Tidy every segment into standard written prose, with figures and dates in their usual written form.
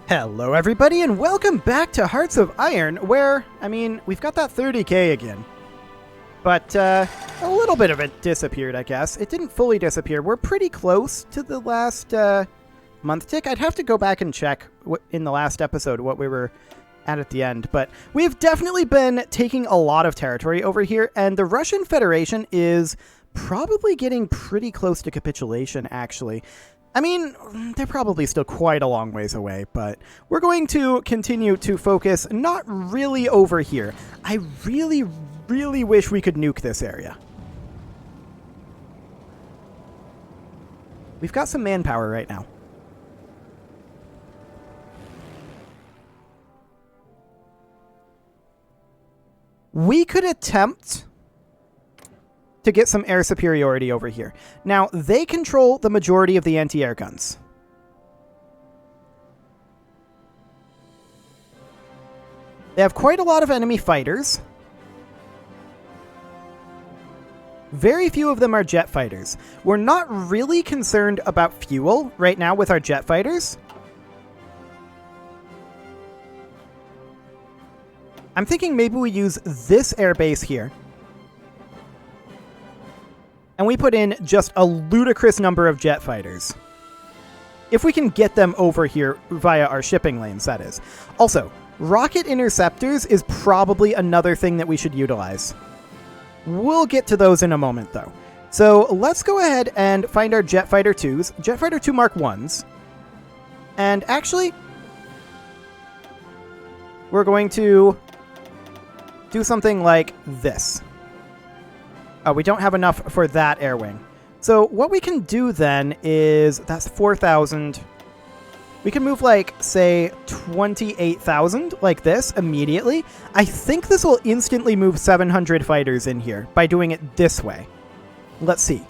Hello everybody and welcome back to Hearts of Iron, where, we've got that 30k again. But a little bit of it disappeared, I guess. It didn't fully disappear. We're pretty close to the last month tick. I'd have to go back and check in the last episode what we were at the end. But we've definitely been taking a lot of territory over here, and the Russian Federation is probably getting pretty close to capitulation, actually. I mean, they're probably still quite a long ways away, but we're going to continue to focus not really over here. I really wish we could nuke this area. We've got some manpower right now. We could attempt to get some air superiority over here. Now, they control the majority of the anti-air guns. They have quite a lot of enemy fighters. Very few of them are jet fighters. We're not really concerned about fuel right now with our jet fighters. I'm thinking maybe we use this airbase here. And we put in just a ludicrous number of jet fighters. If we can get them over here via our shipping lanes, that is. Also, rocket interceptors is probably another thing that we should utilize. We'll get to those in a moment, though. So let's go ahead and find our jet fighter 2s, jet fighter 2 Mark 1s. And actually, we're going to do something like this. Oh, we don't have enough for that air wing. So what we can do then is, that's 4,000. We can move like, say, 28,000 like this immediately. I think this will instantly move 700 fighters in here by doing it this way. Let's see.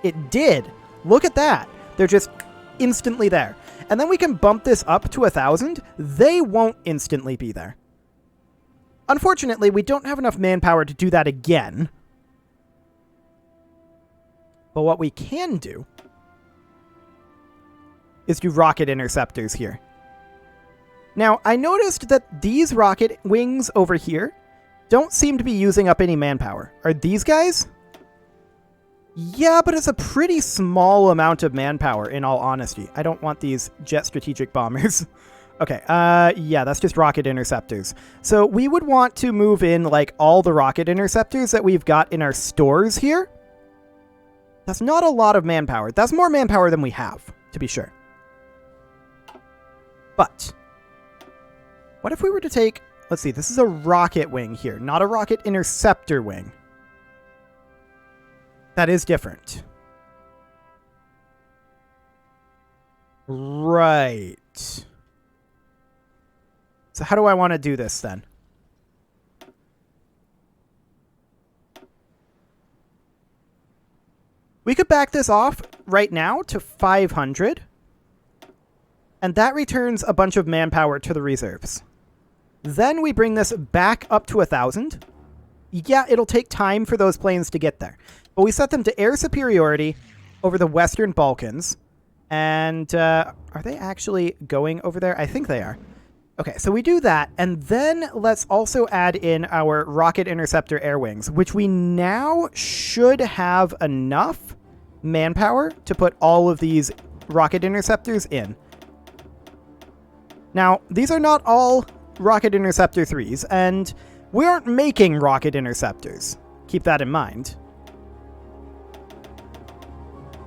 It did. Look at that. They're just instantly there. And then we can bump this up to 1,000. They won't instantly be there. Unfortunately, we don't have enough manpower to do that again. But what we can do is do rocket interceptors here. Now, I noticed that these rocket wings over here don't seem to be using up any manpower. Are these guys? Yeah, but it's a pretty small amount of manpower, in all honesty. I don't want these jet strategic bombers. Okay, yeah, that's just rocket interceptors. So we would want to move in, like, all the rocket interceptors that we've got in our stores here. That's not a lot of manpower. That's more manpower than we have, to be sure. But what if we were to take, let's see, this is a rocket wing here, not a rocket interceptor wing. That is different. Right. So how do I want to do this then? We could back this off right now to 500. And that returns a bunch of manpower to the reserves. Then we bring this back up to 1,000. Yeah, it'll take time for those planes to get there. But we set them to air superiority over the Western Balkans. And are they actually going over there? I think they are. Okay, so we do that, and then let's also add in our rocket interceptor air wings, which we now should have enough manpower to put all of these rocket interceptors in. Now, these are not all rocket interceptor 3s, and we aren't making rocket interceptors. Keep that in mind.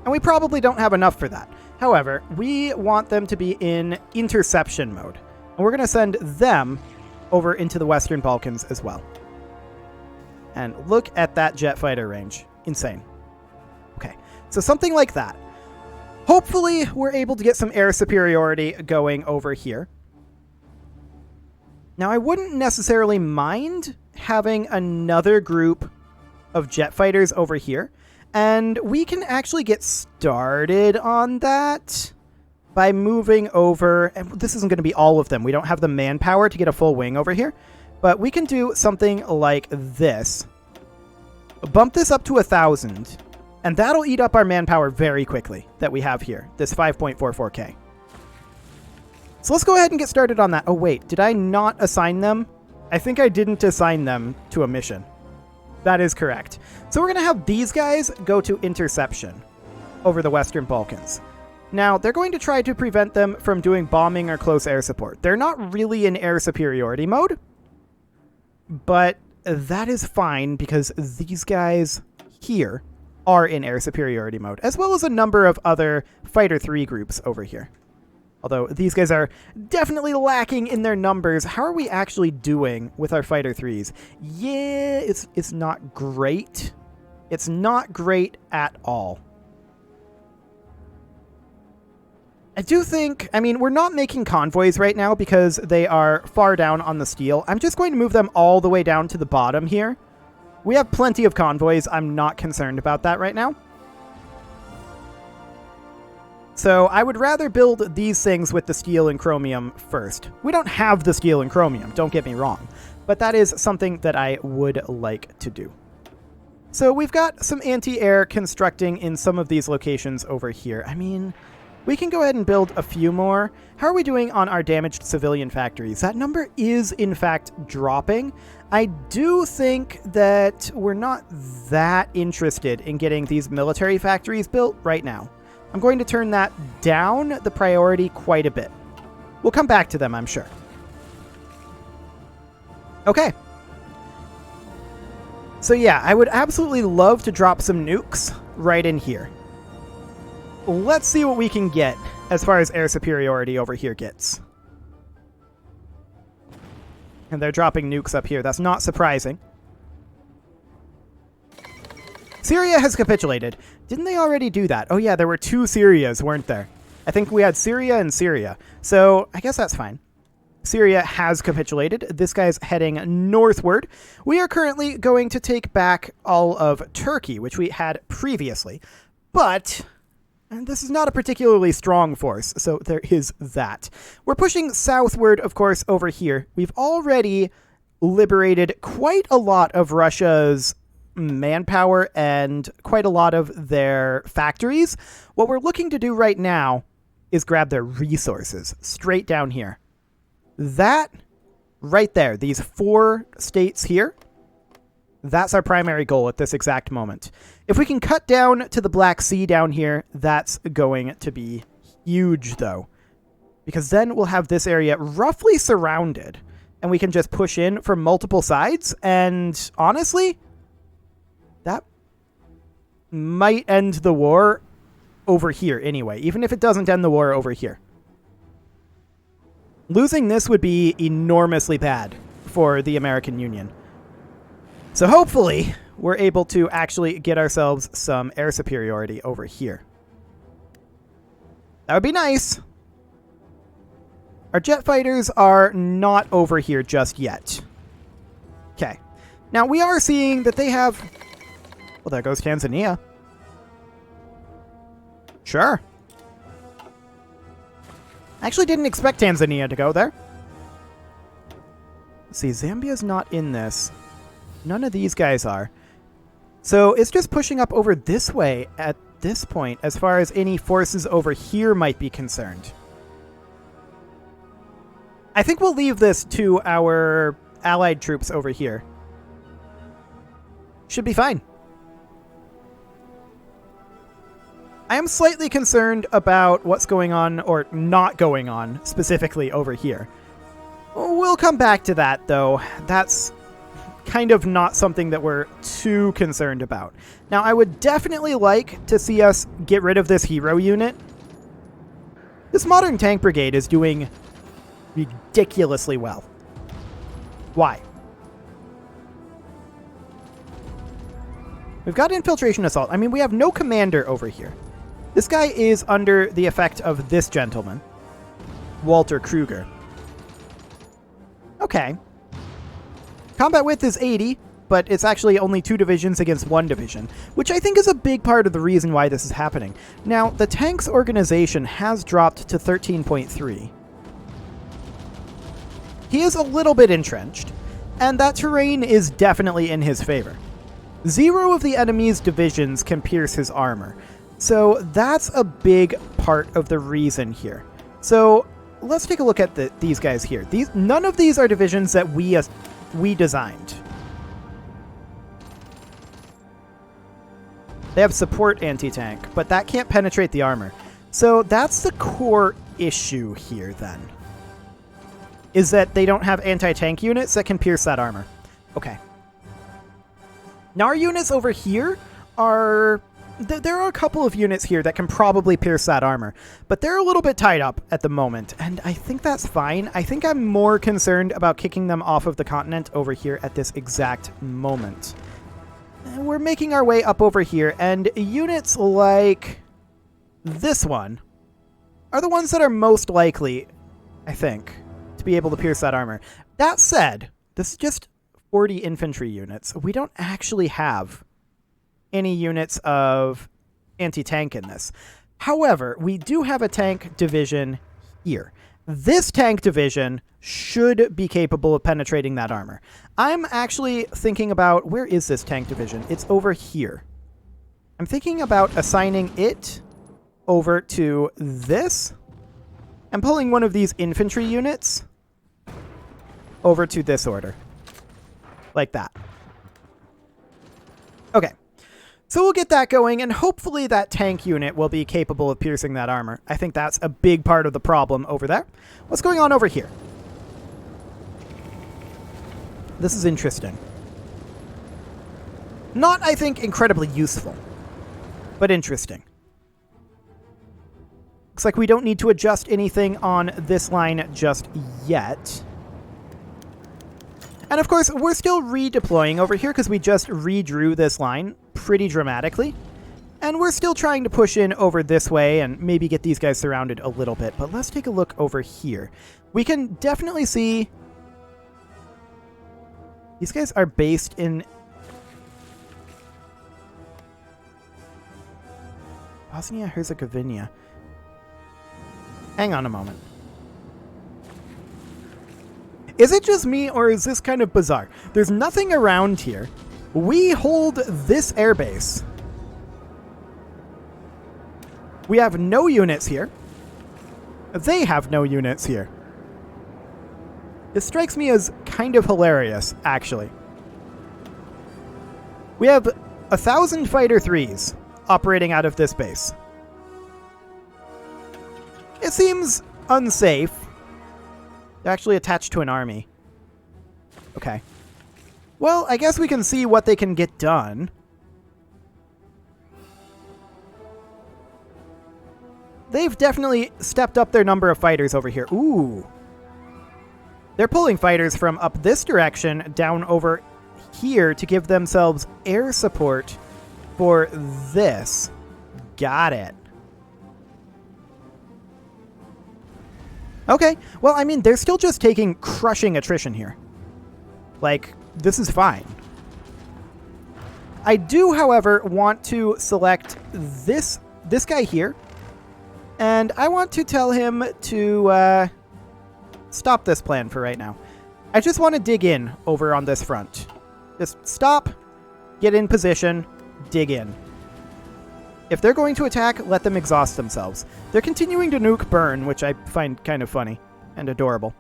And we probably don't have enough for that. However, we want them to be in interception mode. And we're going to send them over into the Western Balkans as well. And look at that jet fighter range. Insane. Okay, so something like that. Hopefully, we're able to get some air superiority going over here. Now, I wouldn't necessarily mind having another group of jet fighters over here. And we can actually get started on that by moving over, and this isn't going to be all of them. We don't have the manpower to get a full wing over here, but we can do something like this. Bump this up to 1,000, and that'll eat up our manpower very quickly that we have here, this 5.44k. So let's go ahead and get started on that. Oh, wait, did I not assign them? I think I didn't assign them to a mission. That is correct. So we're going to have these guys go to interception over the Western Balkans. Now, they're going to try to prevent them from doing bombing or close air support. They're not really in air superiority mode, but that is fine because these guys here are in air superiority mode, as well as a number of other Fighter 3 groups over here. Although these guys are definitely lacking in their numbers. How are we actually doing with our Fighter 3s? Yeah, it's not great. It's not great at all. I do think, I mean, we're not making convoys right now because they are far down on the steel. I'm just going to move them all the way down to the bottom here. We have plenty of convoys. I'm not concerned about that right now. So I would rather build these things with the steel and chromium first. We don't have the steel and chromium, don't get me wrong, but that is something that I would like to do. So we've got some anti-air constructing in some of these locations over here. I mean, we can go ahead and build a few more. How are we doing on our damaged civilian factories? That number is, in fact, dropping. I do think that we're not that interested in getting these military factories built right now. I'm going to turn that down, the priority, quite a bit. We'll come back to them, I'm sure. Okay. So yeah, I would absolutely love to drop some nukes right in here. Let's see what we can get as far as air superiority over here gets. And they're dropping nukes up here. That's not surprising. Syria has capitulated. Didn't they already do that? Oh yeah, there were 2 Syrias, weren't there? I think we had Syria and Syria. So I guess that's fine. Syria has capitulated. This guy's heading northward. We are currently going to take back all of Turkey, which we had previously. But and this is not a particularly strong force, so there is that. We're pushing southward, of course, over here. We've already liberated quite a lot of Russia's manpower and quite a lot of their factories. What we're looking to do right now is grab their resources straight down here. That right there, these 4 states here, that's our primary goal at this exact moment. If we can cut down to the Black Sea down here, that's going to be huge, though. Because then we'll have this area roughly surrounded, and we can just push in from multiple sides, and honestly, that might end the war over here anyway, even if it doesn't end the war over here. Losing this would be enormously bad for the American Union. So hopefully, we're able to actually get ourselves some air superiority over here. That would be nice. Our jet fighters are not over here just yet. Okay. Now, we are seeing that they have... Well, there goes Tanzania. Sure. I actually didn't expect Tanzania to go there. Let's see, Zambia's not in this. None of these guys are. So it's just pushing up over this way at this point as far as any forces over here might be concerned. I think we'll leave this to our allied troops over here. Should be fine. I am slightly concerned about what's going on or not going on specifically over here. We'll come back to that, though. That's kind of not something that we're too concerned about. Now, I would definitely like to see us get rid of this hero unit. This modern tank brigade is doing ridiculously well. Why? We've got infiltration assault. I mean, we have no commander over here. This guy is under the effect of this gentleman, Walter Kruger. Okay. Combat width is 80, but it's actually only 2 divisions against 1 division, which I think is a big part of the reason why this is happening. Now, the tanks organization has dropped to 13.3. He is a little bit entrenched, and that terrain is definitely in his favor. 0 of the enemy's divisions can pierce his armor, so that's a big part of the reason here. So let's take a look at these guys here. None of these are divisions that we designed. They have support anti-tank, but that can't penetrate the armor. So that's the core issue here, then. Is that they don't have anti-tank units that can pierce that armor. Okay. Now our units over here are... There are a couple of units here that can probably pierce that armor, but they're a little bit tied up at the moment, and I think that's fine. I think I'm more concerned about kicking them off of the continent over here at this exact moment. We're making our way up over here, and units like this one are the ones that are most likely, I think, to be able to pierce that armor. That said, this is just 40 infantry units. We don't actually have any units of anti-tank in this. However, we do have a tank division here. This tank division should be capable of penetrating that armor. I'm actually thinking about, where is this tank division? It's over here. I'm thinking about assigning it over to this and pulling one of these infantry units over to this order. Like that. Okay. So we'll get that going, and hopefully that tank unit will be capable of piercing that armor. I think that's a big part of the problem over there. What's going on over here? This is interesting. Not, I think, incredibly useful, but interesting. Looks like we don't need to adjust anything on this line just yet. And of course, we're still redeploying over here because we just redrew this line pretty dramatically. And we're still trying to push in over this way and maybe get these guys surrounded a little bit. But let's take a look over here. We can definitely see these guys are based in Bosnia-Herzegovina. Hang on a moment. Is it just me, or is this kind of bizarre? There's nothing around here. We hold this airbase. We have no units here. They have no units here. This strikes me as kind of hilarious, actually. We have 1,000 Fighter 3s operating out of this base. It seems unsafe. They're actually attached to an army. Okay. Well, I guess we can see what they can get done. They've definitely stepped up their number of fighters over here. Ooh. They're pulling fighters from up this direction down over here to give themselves air support for this. Got it. Okay, well, I mean, they're still just taking crushing attrition here. Like, this is fine. I do, however, want to select this guy here, and I want to tell him to stop this plan for right now. I just want to dig in over on this front. Just stop, get in position, dig in. If they're going to attack, let them exhaust themselves. They're continuing to nuke burn, which I find kind of funny and adorable.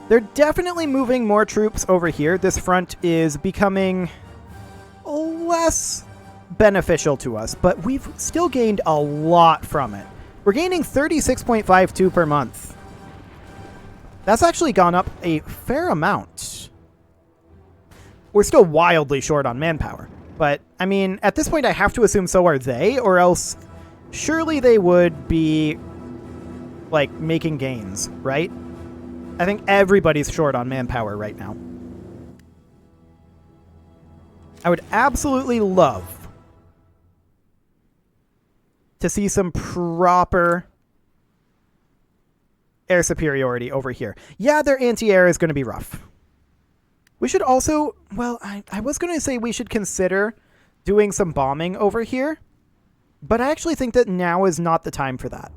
They're definitely moving more troops over here. This front is becoming less beneficial to us, but we've still gained a lot from it. We're gaining 36.52 per month. That's actually gone up a fair amount. We're still wildly short on manpower. But, I mean, at this point I have to assume so are they, or else surely they would be, like, making gains, right? I think everybody's short on manpower right now. I would absolutely love to see some proper air superiority over here. Yeah, their anti-air is going to be rough. We should also, well, I was going to say we should consider doing some bombing over here, but I actually think that now is not the time for that.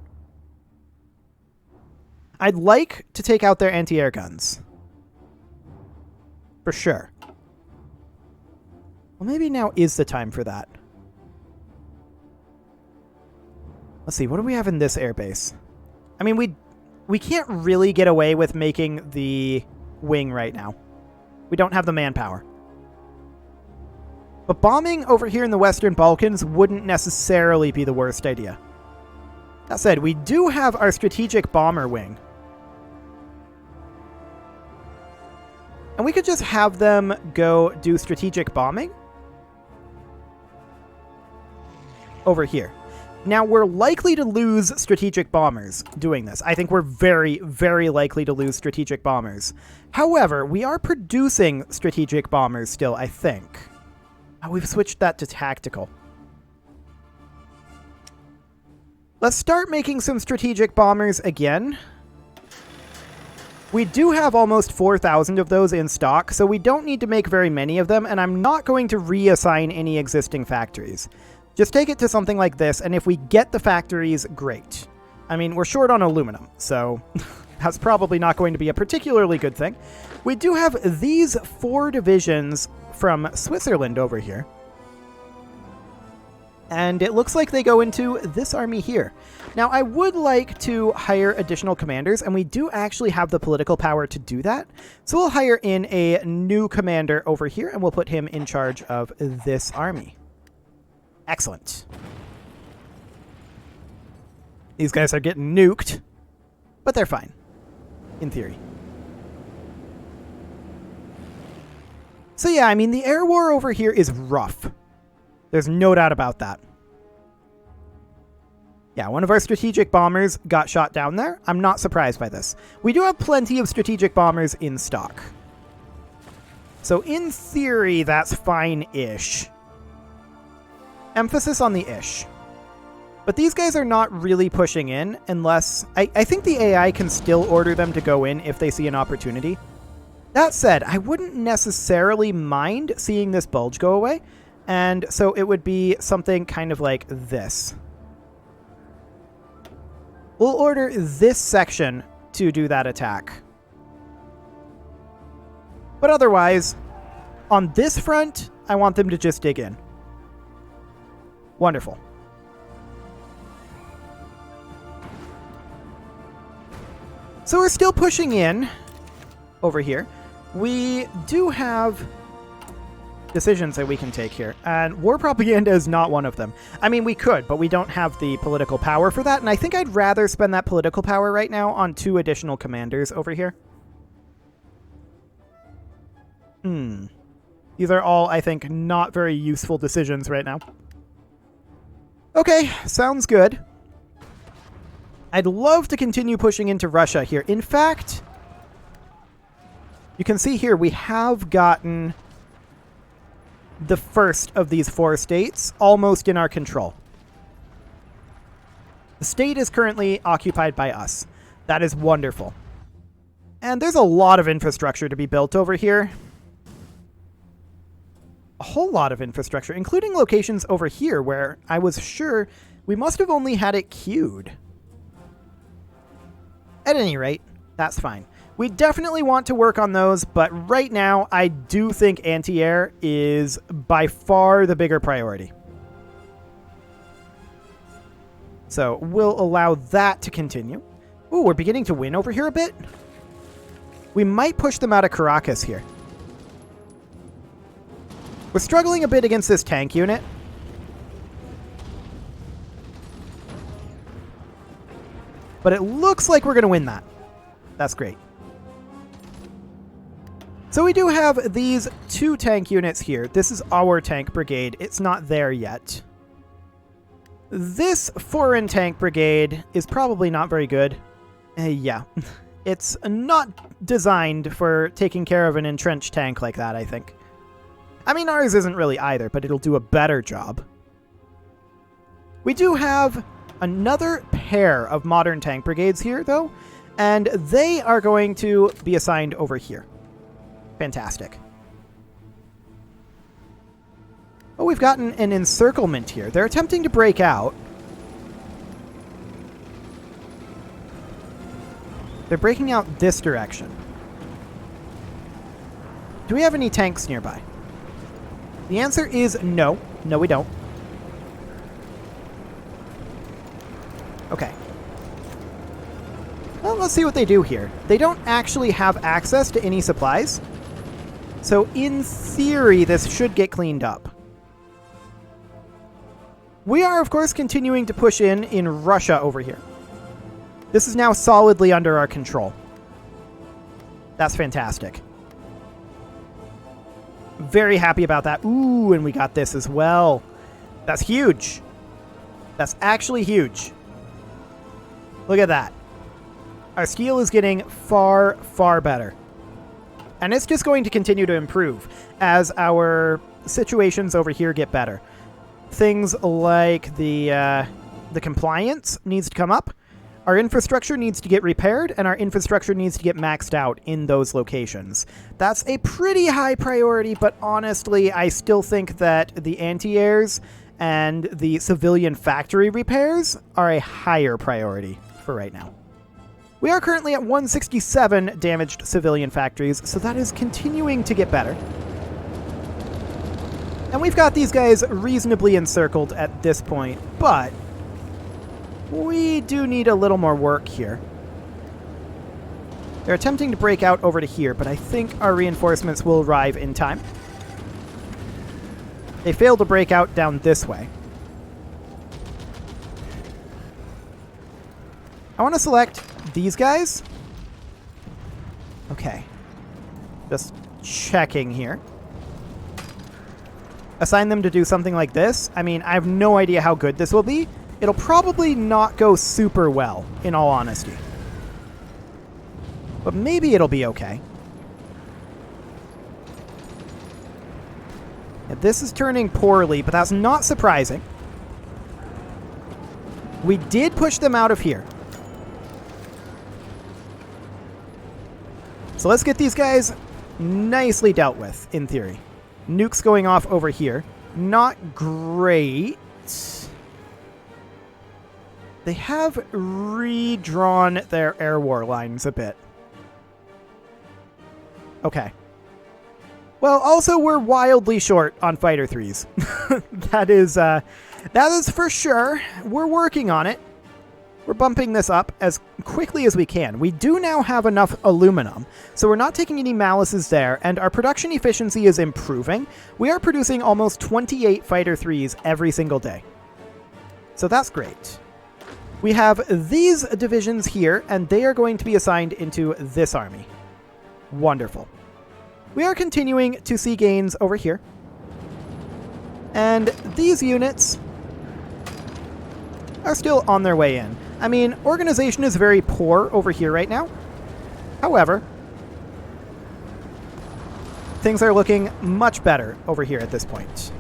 I'd like to take out their anti-air guns. For sure. Well, maybe now is the time for that. Let's see, what do we have in this airbase? I mean, we can't really get away with making the wing right now. We don't have the manpower. But bombing over here in the Western Balkans wouldn't necessarily be the worst idea. That said, we do have our strategic bomber wing. And we could just have them go do strategic bombing over here. Now, we're likely to lose strategic bombers doing this. I think we're very, very likely to lose strategic bombers. However, we are producing strategic bombers still, I think. Oh, we've switched that to tactical. Let's start making some strategic bombers again. We do have almost 4,000 of those in stock, so we don't need to make very many of them, and I'm not going to reassign any existing factories. Just take it to something like this, and if we get the factories, great. I mean, we're short on aluminum, so that's probably not going to be a particularly good thing. We do have these 4 divisions from Switzerland over here. And it looks like they go into this army here. Now, I would like to hire additional commanders, and we do actually have the political power to do that. So we'll hire in a new commander over here, and we'll put him in charge of this army. Excellent. These guys are getting nuked, but they're fine, in theory. So yeah, I mean, the air war over here is rough. There's no doubt about that. Yeah, one of our strategic bombers got shot down there. I'm not surprised by this. We do have plenty of strategic bombers in stock. So in theory, that's fine-ish. Emphasis on the ish. But these guys are not really pushing in unless... I think the AI can still order them to go in if they see an opportunity. That said, I wouldn't necessarily mind seeing this bulge go away. And so it would be something kind of like this. We'll order this section to do that attack. But otherwise, on this front, I want them to just dig in. Wonderful. So we're still pushing in over here. We do have decisions that we can take here, and war propaganda is not one of them. I mean, we could, but we don't have the political power for that, and I think I'd rather spend that political power right now on 2 additional commanders over here. These are all, I think, not very useful decisions right now. Okay, sounds good. I'd love to continue pushing into Russia here. In fact, you can see here we have gotten the first of these 4 states almost in our control. The state is currently occupied by us. That is wonderful. And there's a lot of infrastructure to be built over here. A whole lot of infrastructure, including locations over here where I was sure we must have only had it queued. At any rate, that's fine. We definitely want to work on those, but right now I do think anti-air is by far the bigger priority. So we'll allow that to continue. Ooh, we're beginning to win over here a bit. We might push them out of Caracas here. We're struggling a bit against this tank unit. But it looks like we're going to win that. That's great. So we do have these 2 tank units here. This is our tank brigade. It's not there yet. This foreign tank brigade is probably not very good. Yeah. It's not designed for taking care of an entrenched tank like that, I think. I mean, ours isn't really either, but it'll do a better job. We do have another pair of modern tank brigades here, though, and they are going to be assigned over here. Fantastic. Oh, we've gotten an encirclement here. They're attempting to break out. They're breaking out this direction. Do we have any tanks nearby? The answer is no. No, we don't. let's see what they do here. They don't actually have access to any supplies. So in theory, this should get cleaned up. We are, of course, continuing to push in Russia over here. This is now solidly under our control. That's fantastic. Very happy about that. Ooh, and we got this as well. That's huge. That's actually huge. Look at that. Our steel is getting far, far better. And it's just going to continue to improve as our situations over here get better. Things like the compliance needs to come up. Our infrastructure needs to get repaired, and our infrastructure needs to get maxed out in those locations. That's a pretty high priority, but honestly, I still think that the anti-airs and the civilian factory repairs are a higher priority for right now. We are currently at 167 damaged civilian factories, so that is continuing to get better. And we've got these guys reasonably encircled at this point, but we do need a little more work here. They're attempting to break out over to here, but I think our reinforcements will arrive in time. They failed to break out down this way. I want to select these guys. Okay. Just checking here. Assign them to do something like this. I mean, I have no idea how good this will be. It'll probably not go super well, in all honesty. But maybe it'll be okay. Yeah, this is turning poorly, but that's not surprising. We did push them out of here. So let's get these guys nicely dealt with, in theory. Nukes going off over here. Not great. They have redrawn their air war lines a bit. Okay. Well, also we're wildly short on fighter threes. that is for sure. We're working on it. We're bumping this up as quickly as we can. We do now have enough aluminum, so we're not taking any malices there, and our production efficiency is improving. We are producing almost 28 fighter threes every single day. So that's great. We have these divisions here, and they are going to be assigned into this army. Wonderful. We are continuing to see gains over here. And these units are still on their way in. I mean, organization is very poor over here right now. However, things are looking much better over here at this point.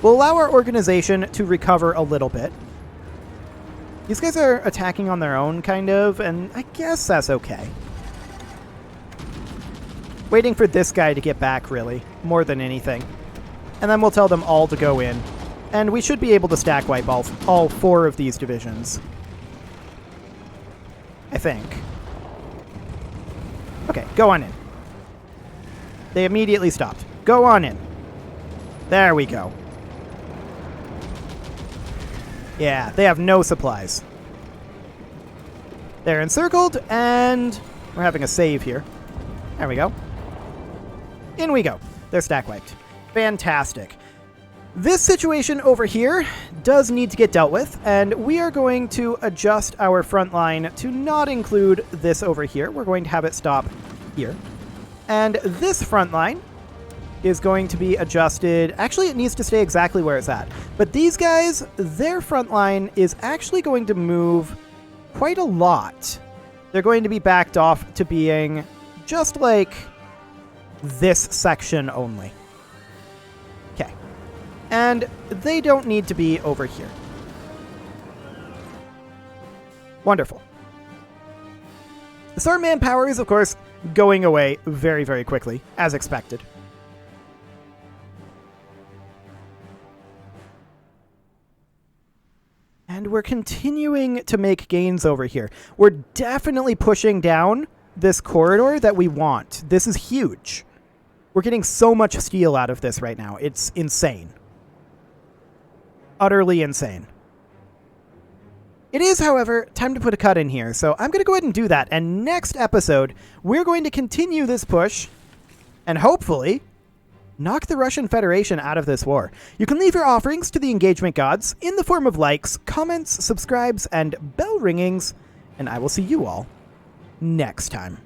We'll allow our organization to recover a little bit. These guys are attacking on their own, kind of, and I guess that's okay. Waiting for this guy to get back, really, more than anything. And then we'll tell them all to go in. And we should be able to stack wipe all 4 of these divisions. I think. Okay, go on in. They immediately stopped. Go on in. There we go. Yeah, they have no supplies. They're encircled, and we're having a save here. There we go. In we go. They're stack wiped. Fantastic. This situation over here does need to get dealt with, and we are going to adjust our front line to not include this over here. We're going to have it stop here. And this front line is going to be adjusted. Actually, it needs to stay exactly where it's at. But these guys, their front line is actually going to move quite a lot. They're going to be backed off to being just like this section only. Okay. And they don't need to be over here. Wonderful. The sword manpower is, of course, going away very, very quickly, as expected. And we're continuing to make gains over here. We're definitely pushing down this corridor that we want. This is huge. We're getting so much steel out of this right now. It's insane. Utterly insane. It is, however, time to put a cut in here, so I'm going to go ahead and do that. And next episode, we're going to continue this push and hopefully knock the Russian Federation out of this war. You can leave your offerings to the engagement gods in the form of likes, comments, subscribes, and bell ringings, and I will see you all next time.